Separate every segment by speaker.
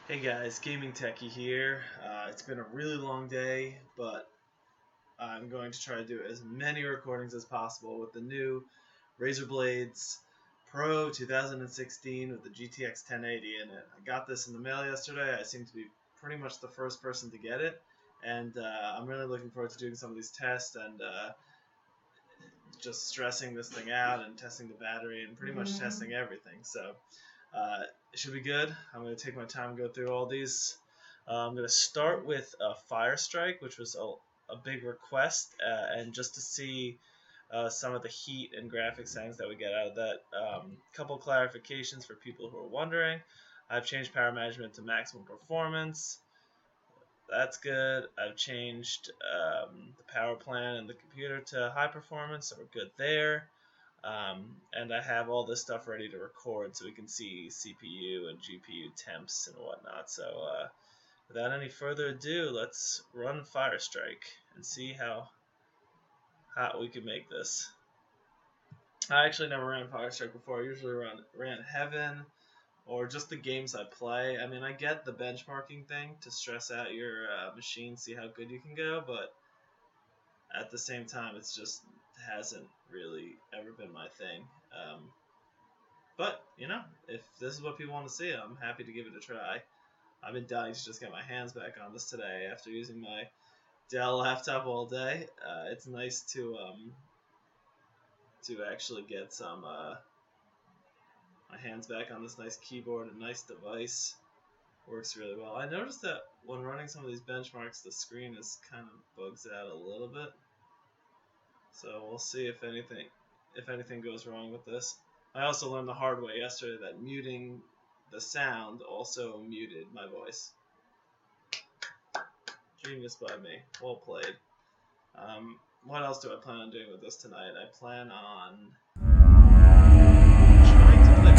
Speaker 1: Hey guys, Gaming Techie here. It's been a really long day, but I'm going to try to do as many recordings as possible with the new Razer Blades Pro 2016 with the GTX 1080 in it. I got this in the mail yesterday. I seem to be pretty much the first person to get it, and I'm really looking forward to doing some of these tests and just stressing this thing out and testing the battery and pretty much testing everything. So it should be good. I'm going to take my time and go through all these. I'm going to start with FireStrike, which was a big request, and just to see some of the heat and graphics settings that we get out of that. Couple clarifications for people who are wondering. I've changed power management to maximum performance. That's good. I've changed the power plan and the computer to high performance, so we're good there. And I have all this stuff ready to record so we can see CPU and GPU temps and whatnot. So without any further ado, let's run FireStrike and see how hot we can make this. I actually never ran FireStrike before. I usually ran Heaven or just the games I play. I mean, I get the benchmarking thing to stress out your machine, see how good you can go, but at the same time, it's just hasn't really ever been my thing. But, you know, if this is what people want to see, I'm happy to give it a try. I've been dying to just get my hands back on this today after using my Dell laptop all day. It's nice to actually get some my hands back on this nice keyboard and nice device. Works really well. I noticed that when running some of these benchmarks, the screen is kind of bugs out a little bit. So we'll see if anything goes wrong with this. I also learned the hard way yesterday that muting the sound also muted my voice. Genius by me. Well played. What else do I plan on doing with this tonight? I plan on trying to play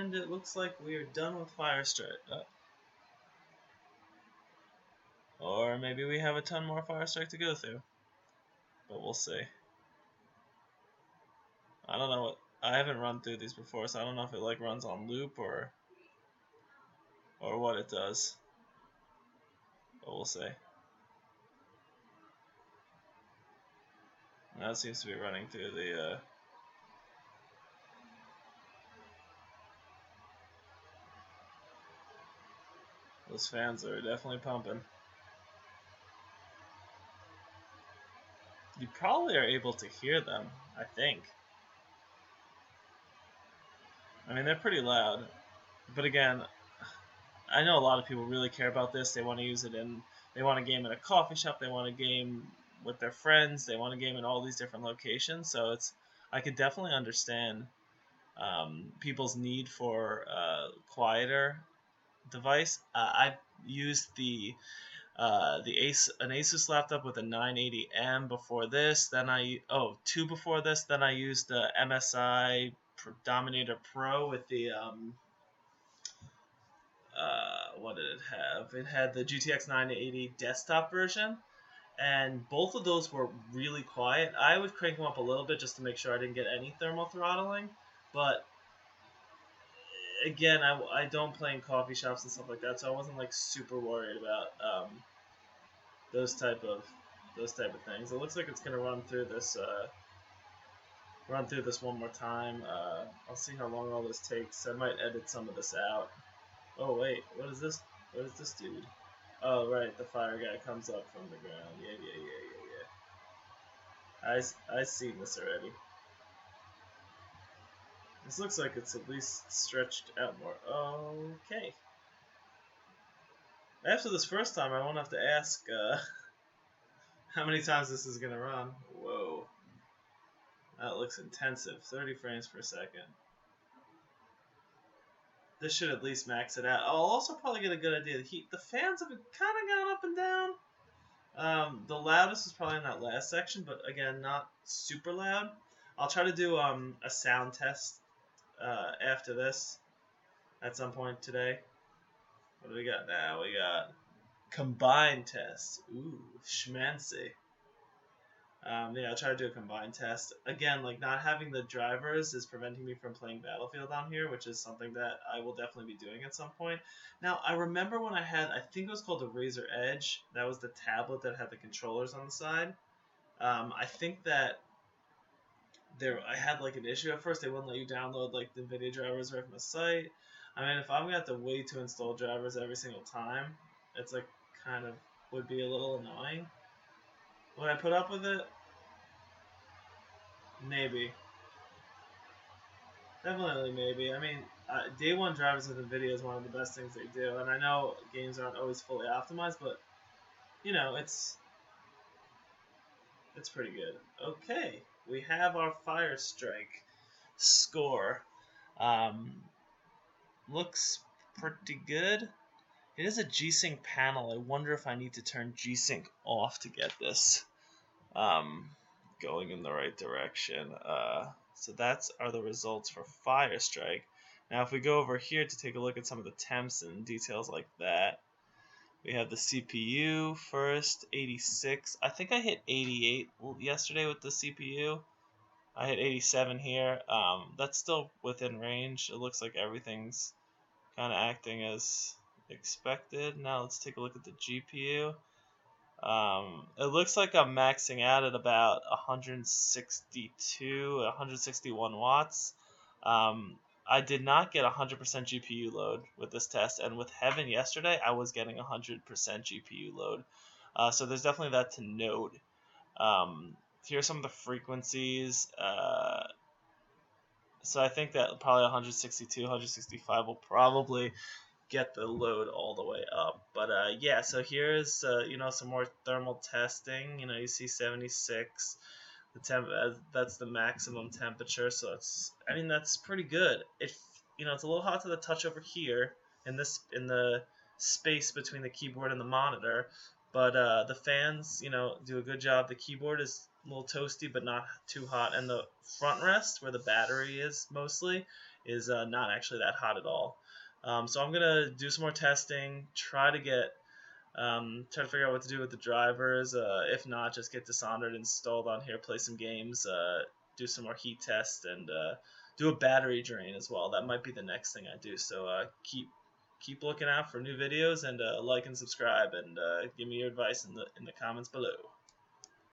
Speaker 1: And it looks like we are done with FireStrike. Or maybe we have a ton more FireStrike to go through. But we'll see. I don't know I haven't run through these before, so I don't know if it like runs on loop or what it does. But we'll see. That seems to be running through the those fans are definitely pumping. You probably are able to hear them, I think. I mean, they're pretty loud. But again, I know a lot of people really care about this. They want to use it they want to game in a coffee shop. They want to game with their friends. They want to game in all these different locations. So I could definitely understand people's need for quieter device. I used an ASUS laptop with a 980M before this. Then two before this. Then I used the MSI Dominator Pro with the what did it have? It had the GTX 980 desktop version, and both of those were really quiet. I would crank them up a little bit just to make sure I didn't get any thermal throttling, but again, I don't play in coffee shops and stuff like that, so I wasn't like super worried about those type of things. It looks like it's gonna run through this one more time. I'll see how long all this takes. I might edit some of this out. Oh wait, what is this? What is this dude? Oh right, the fire guy comes up from the ground. Yeah. I've seen this already. This looks like it's at least stretched out more. Okay. After this first time, I won't have to ask how many times this is gonna run. Whoa. That looks intensive. 30 frames per second. This should at least max it out. I'll also probably get a good idea of the heat. The fans have kind of gone up and down. The loudest is probably in that last section, but again, not super loud. I'll try to do a sound test after this at some point today. What do we got now? We got combined test. Ooh, schmancy. Yeah, I'll try to do a combined test. Again, like not having the drivers is preventing me from playing Battlefield on here, which is something that I will definitely be doing at some point. Now, I remember when I think it was called the Razer Edge. That was the tablet that had the controllers on the side. I think that I had like an issue at first. They wouldn't let you download like the Nvidia drivers right from the site. I mean, if I'm gonna have to wait to install drivers every single time, it's like kind of would be a little annoying. Would I put up with it? Maybe. Definitely maybe. I mean, day one drivers with Nvidia is one of the best things they do, and I know games aren't always fully optimized, but you know, it's pretty good. Okay, we have our FireStrike score. Looks pretty good. It is a G-Sync panel. I wonder if I need to turn G-Sync off to get this going in the right direction. So that's are the results for FireStrike. Now if we go over here to take a look at some of the temps and details like that, we have the CPU first, 86. I think I hit 88 yesterday with the CPU. I hit 87 here. That's still within range. It looks like everything's kind of acting as expected. Now let's take a look at the GPU. It looks like I'm maxing out at about 161 watts. I did not get 100% GPU load with this test, and with Heaven yesterday, I was getting 100% GPU load. So there's definitely that to note. Here are some of the frequencies. So I think that probably 162, 165 will probably get the load all the way up. But yeah, so here's some more thermal testing. You see 76. The temp that's the maximum temperature, so that's pretty good. It's a little hot to the touch over here in the space between the keyboard and the monitor, but the fans do a good job. The keyboard is a little toasty, but not too hot. And the front rest, where the battery is mostly, is not actually that hot at all. So I'm gonna do some more testing, try to figure out what to do with the drivers. If not, just get Dishonored installed on here, play some games, do some more heat tests, and do a battery drain as well. That might be the next thing I do. So keep looking out for new videos, and like and subscribe, and give me your advice in the comments below.